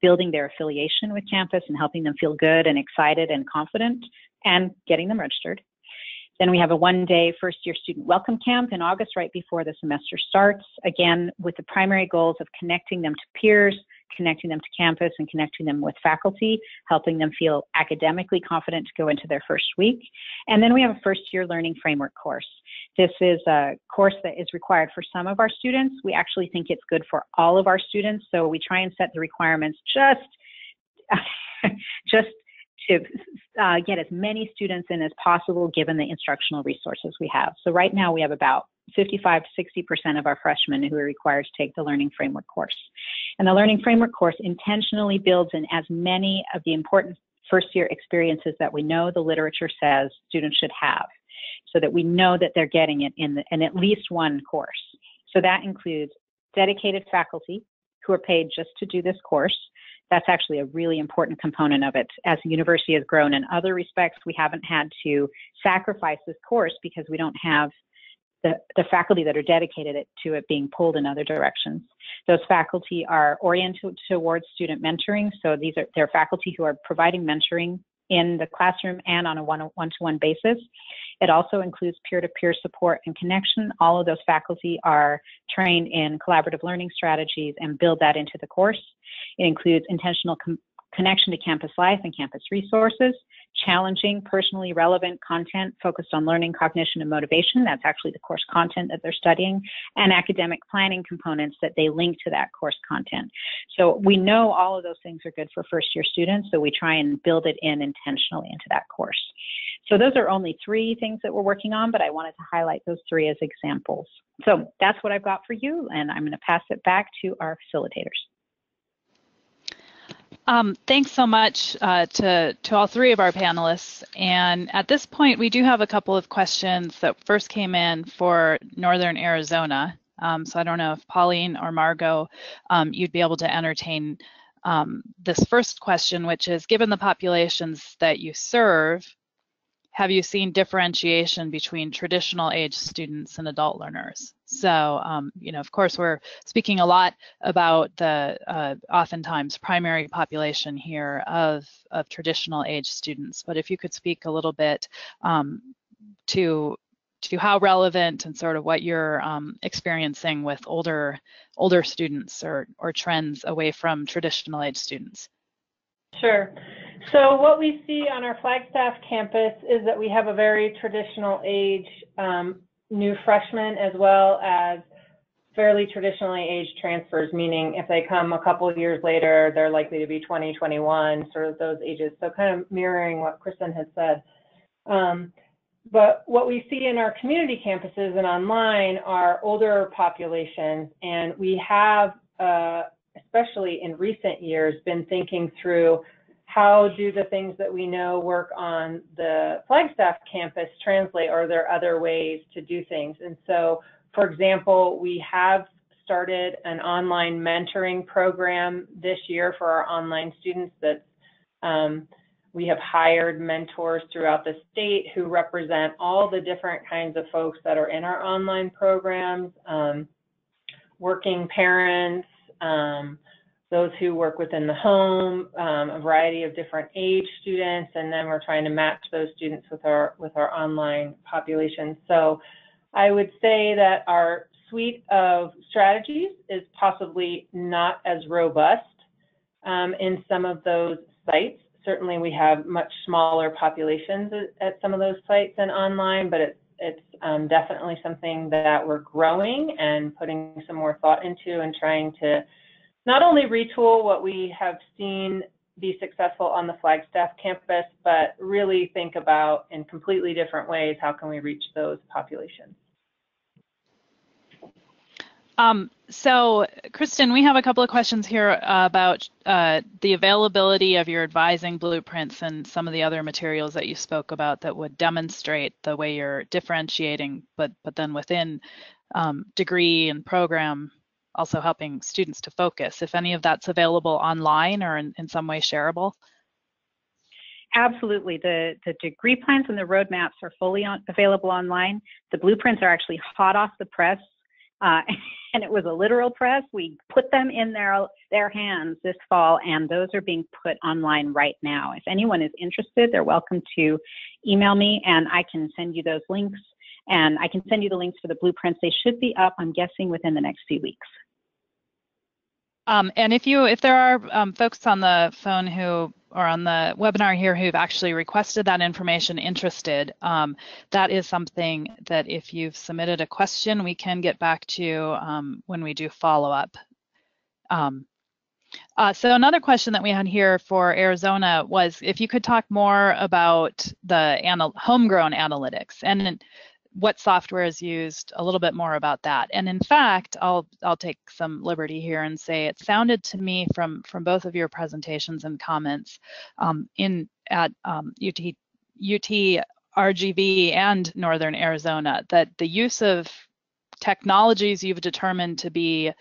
building their affiliation with campus and helping them feel good and excited and confident and getting them registered. Then we have a one-day first-year student welcome camp in August right before the semester starts, again, with the primary goals of connecting them to peers, connecting them to campus, and connecting them with faculty, helping them feel academically confident to go into their first week. And then we have a first-year learning framework course. This is a course that is required for some of our students. We actually think it's good for all of our students, so we try and set the requirements just to get as many students in as possible given the instructional resources we have. So right now we have about 55 to 60% of our freshmen who are required to take the Learning Framework course. And the Learning Framework course intentionally builds in as many of the important first-year experiences that we know the literature says students should have, so that we know that they're getting it in at least one course. So that includes dedicated faculty who are paid just to do this course. That's actually a really important component of it. As the university has grown in other respects, we haven't had to sacrifice this course because we don't have the faculty that are dedicated to it being pulled in other directions. Those faculty are oriented towards student mentoring. So they're faculty who are providing mentoring in the classroom and on a one-to-one basis. It also includes peer-to-peer support and connection. All of those faculty are trained in collaborative learning strategies and build that into the course. It includes intentional connection to campus life and campus resources, challenging, personally relevant content focused on learning, cognition, and motivation. That's actually the course content that they're studying, and academic planning components that they link to that course content. So we know all of those things are good for first-year students, so we try and build it in intentionally into that course. So those are only 3 things that we're working on, but I wanted to highlight those 3 as examples. So that's what I've got for you, and I'm going to pass it back to our facilitators. Thanks so much to all 3 of our panelists. And at this point, we do have a couple of questions that first came in for Northern Arizona. So I don't know if Pauline or Margot, you'd be able to entertain this first question, which is, given the populations that you serve, have you seen differentiation between traditional age students and adult learners? So, you know, of course, we're speaking a lot about the oftentimes primary population here of traditional age students, but if you could speak a little bit to how relevant and sort of what you're experiencing with older students or trends away from traditional age students. Sure. So what we see on our Flagstaff campus is that we have a very traditional age new freshmen, as well as fairly traditionally aged transfers, meaning if they come a couple of years later, they're likely to be 20, 21, sort of those ages. So kind of mirroring what Kristen had said. But what we see in our community campuses and online are older populations, and we have, especially in recent years, been thinking through how do the things that we know work on the Flagstaff campus translate, or are there other ways to do things? And so, for example, we have started an online mentoring program this year for our online students that we have hired mentors throughout the state who represent all the different kinds of folks that are in our online programs, working parents, those who work within the home, a variety of different age students, and then we're trying to match those students with our online population. So I would say that our suite of strategies is possibly not as robust in some of those sites. Certainly we have much smaller populations at some of those sites and online, but it's definitely something that we're growing and putting some more thought into, and trying to not only retool what we have seen be successful on the Flagstaff campus, but really think about in completely different ways, how can we reach those populations? So, Kristen, we have a couple of questions here about the availability of your advising blueprints and some of the other materials that you spoke about that would demonstrate the way you're differentiating, but then within degree and program, also helping students to focus, if any of that's available online or in some way shareable. Absolutely. The degree plans and the roadmaps are fully available online. The blueprints are actually hot off the press. And it was a literal press. We put them in their hands this fall, and those are being put online right now. If anyone is interested, they're welcome to email me, and I can send you those links, and I can send you the links for the blueprints. They should be up, I'm guessing, within the next few weeks. And if there are folks on the phone who or on the webinar here who've actually requested that information, interested, that is something that if you've submitted a question, we can get back to you when we do follow up. So another question that we had here for Arizona was if you could talk more about the homegrown analytics and what software is used, a little bit more about that. And in fact, I'll take some liberty here and say it sounded to me from both of your presentations and comments at UT RGV and Northern Arizona that the use of technologies you've determined to be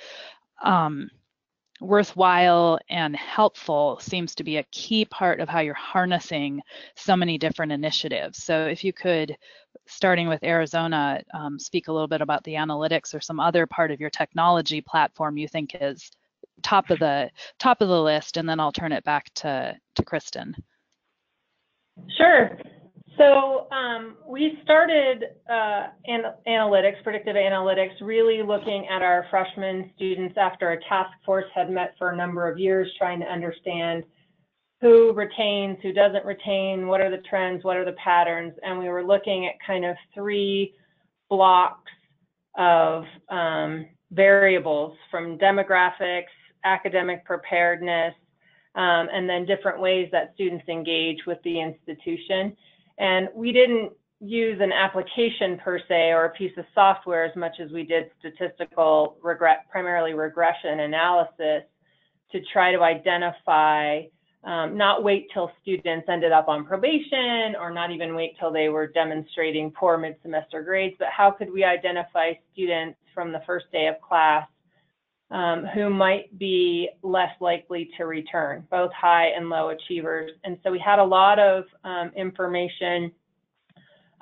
worthwhile and helpful seems to be a key part of how you're harnessing so many different initiatives. So if you could, starting with Arizona, speak a little bit about the analytics or some other part of your technology platform you think is top of the list, and then I'll turn it back to Kristen. Sure. So we started analytics, predictive analytics, really looking at our freshman students after a task force had met for a number of years, trying to understand who retains, who doesn't retain, what are the trends, what are the patterns, and we were looking at kind of 3 blocks of variables, from demographics, academic preparedness, and then different ways that students engage with the institution. And we didn't use an application per se or a piece of software as much as we did statistical, primarily regression analysis, to try to identify, not wait till students ended up on probation or not even wait till they were demonstrating poor mid-semester grades, but how could we identify students from the first day of class who might be less likely to return, both high and low achievers. And so we had a lot of information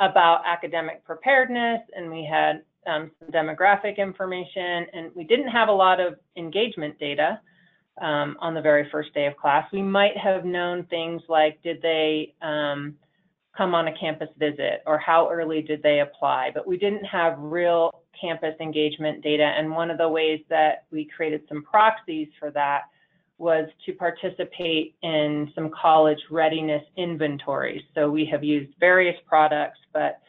about academic preparedness, and we had some demographic information, and we didn't have a lot of engagement data on the very first day of class. We might have known things like, did they come on a campus visit, or how early did they apply, but we didn't have real campus engagement data. And one of the ways that we created some proxies for that was to participate in some college readiness inventories. So we have used various products, but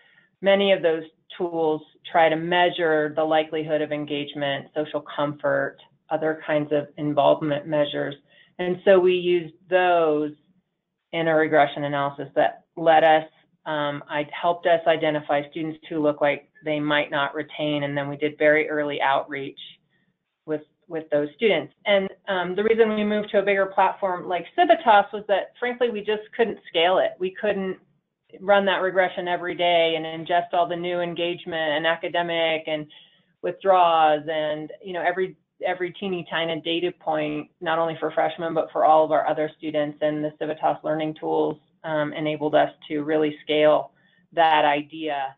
many of those tools try to measure the likelihood of engagement, social comfort, other kinds of involvement measures. And so we used those in a regression analysis that let us, helped us identify students who look like they might not retain, and then we did very early outreach with those students. And the reason we moved to a bigger platform like Civitas was that, frankly, we just couldn't scale it. We couldn't run that regression every day and ingest all the new engagement and academic and withdrawals and, you know, every teeny tiny data point, not only for freshmen, but for all of our other students. And the Civitas learning tools enabled us to really scale that idea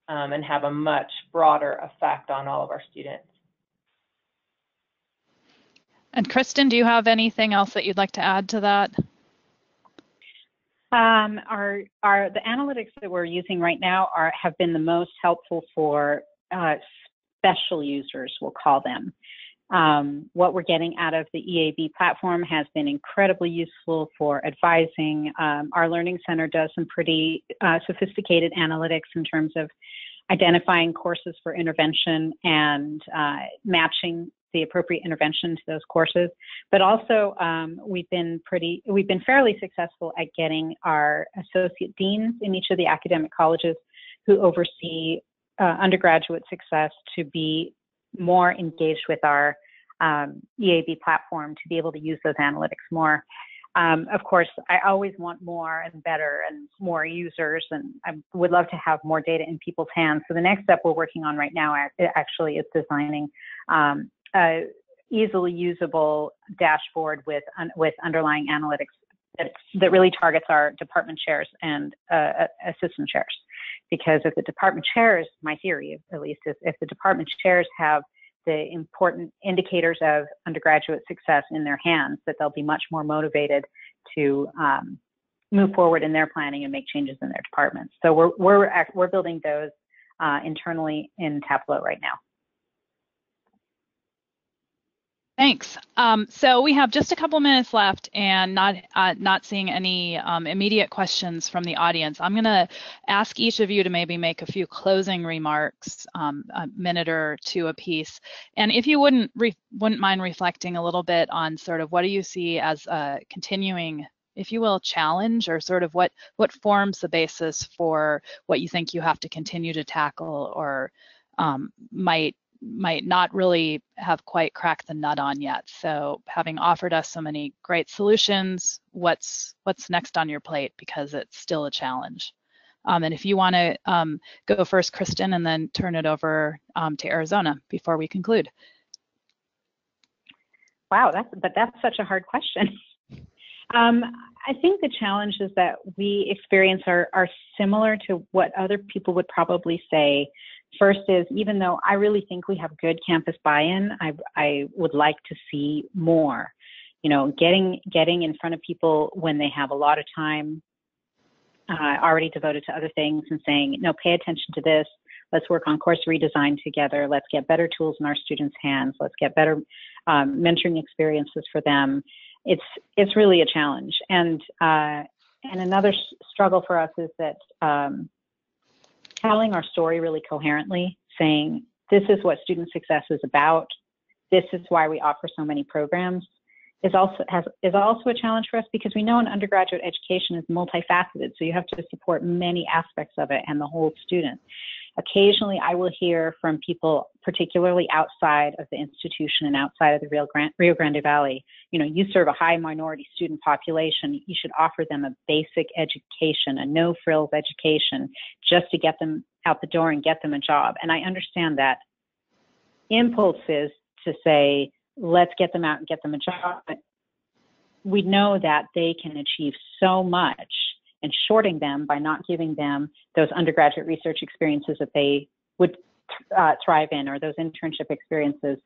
and have a much broader effect on all of our students. And Kristen, do you have anything else that you'd like to add to that? The analytics that we're using right now have been the most helpful for special users, we'll call them. What we're getting out of the EAB platform has been incredibly useful for advising. Our Learning Center does some pretty sophisticated analytics in terms of identifying courses for intervention and matching the appropriate intervention to those courses. But also, we've been fairly successful at getting our associate deans in each of the academic colleges who oversee undergraduate success to be more engaged with our EAB platform, to be able to use those analytics more. Of course, I always want more and better and more users, and I would love to have more data in people's hands. So the next step we're working on right now actually is designing a easily usable dashboard with underlying analytics that really targets our department chairs and assistant chairs. Because if the department chairs, my theory at least, is if the department chairs have the important indicators of undergraduate success in their hands, that they'll be much more motivated to move forward in their planning and make changes in their departments. So we're building those internally in Tableau right now. Thanks. So we have just a couple minutes left, and not seeing any immediate questions from the audience. I'm going to ask each of you to maybe make a few closing remarks, a minute or two apiece. And if you wouldn't mind reflecting a little bit on sort of what do you see as a continuing, if you will, challenge, or sort of what forms the basis for what you think you have to continue to tackle, or might not really have quite cracked the nut on yet. So having offered us so many great solutions, what's next on your plate, because it's still a challenge. And if you want to go first, Kristen, and then turn it over to Arizona before we conclude. Wow, that's such a hard question. I think the challenges that we experience are similar to what other people would probably say. First is, even though I really think we have good campus buy-in, I would like to see more. You know, getting in front of people when they have a lot of time already devoted to other things and saying, no, pay attention to this. Let's work on course redesign together. Let's get better tools in our students' hands. Let's get better mentoring experiences for them. It's really a challenge. And another struggle for us is that telling our story really coherently, saying this is what student success is about, this is why we offer so many programs, is also a challenge for us, because we know an undergraduate education is multifaceted, so you have to support many aspects of it and the whole student. Occasionally, I will hear from people, particularly outside of the institution and outside of the Rio Grande Valley, you know, you serve a high minority student population, you should offer them a basic education, a no-frills education, just to get them out the door and get them a job. And I understand that impulse is to say, let's get them out and get them a job. But we know that they can achieve so much, and shorting them by not giving them those undergraduate research experiences that they would thrive in, or those internship experiences,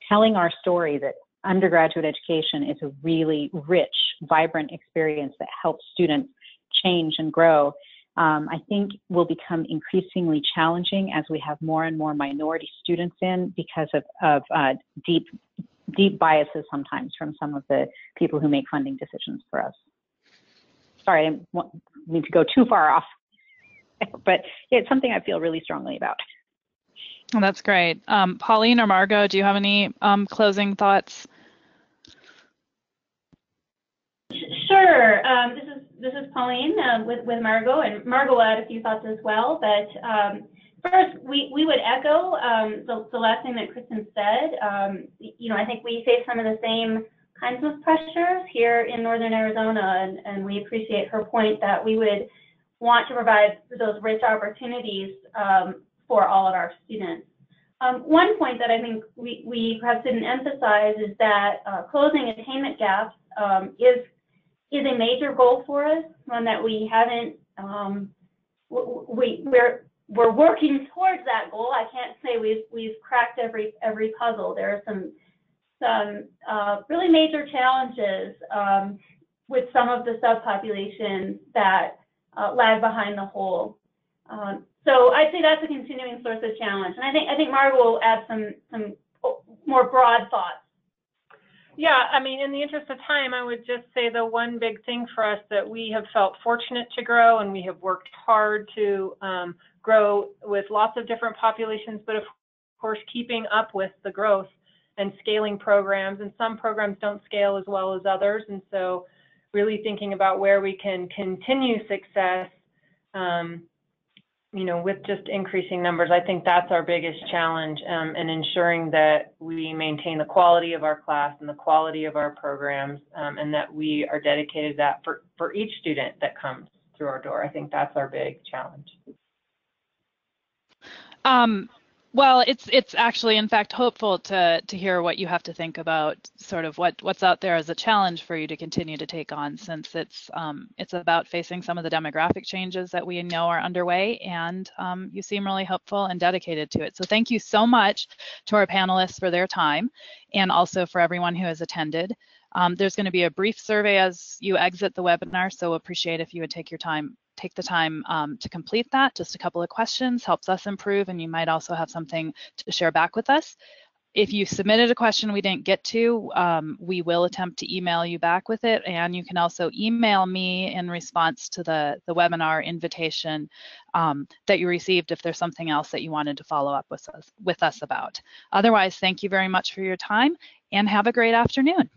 telling our story that undergraduate education is a really rich, vibrant experience that helps students change and grow, I think will become increasingly challenging as we have more and more minority students in, because of deep biases sometimes from some of the people who make funding decisions for us. Sorry, I don't need to go too far off, but it's something I feel really strongly about. Well, that's great. Pauline or Margot, do you have any closing thoughts? Sure. This is Pauline with Margot, and Margot will add a few thoughts as well. But first, we would echo the last thing that Kristen said. I think we face some of the same kinds of pressures here in Northern Arizona, and we appreciate her point that we would want to provide those rich opportunities for all of our students. One point that I think we perhaps didn't emphasize is that closing attainment gaps is a major goal for us, one that we haven't, we're working towards that goal. I can't say we've cracked every puzzle. There are some really major challenges with some of the subpopulations that lag behind the whole. So I'd say that's a continuing source of challenge. And I think Margot will add some more broad thoughts. Yeah, I mean, in the interest of time, I would just say the one big thing for us that we have felt fortunate to grow, and we have worked hard to grow with lots of different populations, but of course keeping up with the growth and scaling programs. And some programs don't scale as well as others, and so really thinking about where we can continue success, with just increasing numbers. I think that's our biggest challenge, and ensuring that we maintain the quality of our class and the quality of our programs, and that we are dedicated to that for each student that comes through our door. I think that's our big challenge. Well, it's actually, in fact, hopeful to hear what you have to think about sort of what's out there as a challenge for you to continue to take on, since it's about facing some of the demographic changes that we know are underway, and you seem really hopeful and dedicated to it. So thank you so much to our panelists for their time, and also for everyone who has attended. There's going to be a brief survey as you exit the webinar, so appreciate if you would take the time to complete that. Just a couple of questions helps us improve, and you might also have something to share back with us. If you submitted a question we didn't get to, we will attempt to email you back with it, and you can also email me in response to the webinar invitation that you received if there's something else that you wanted to follow up with us about. Otherwise, thank you very much for your time, and have a great afternoon.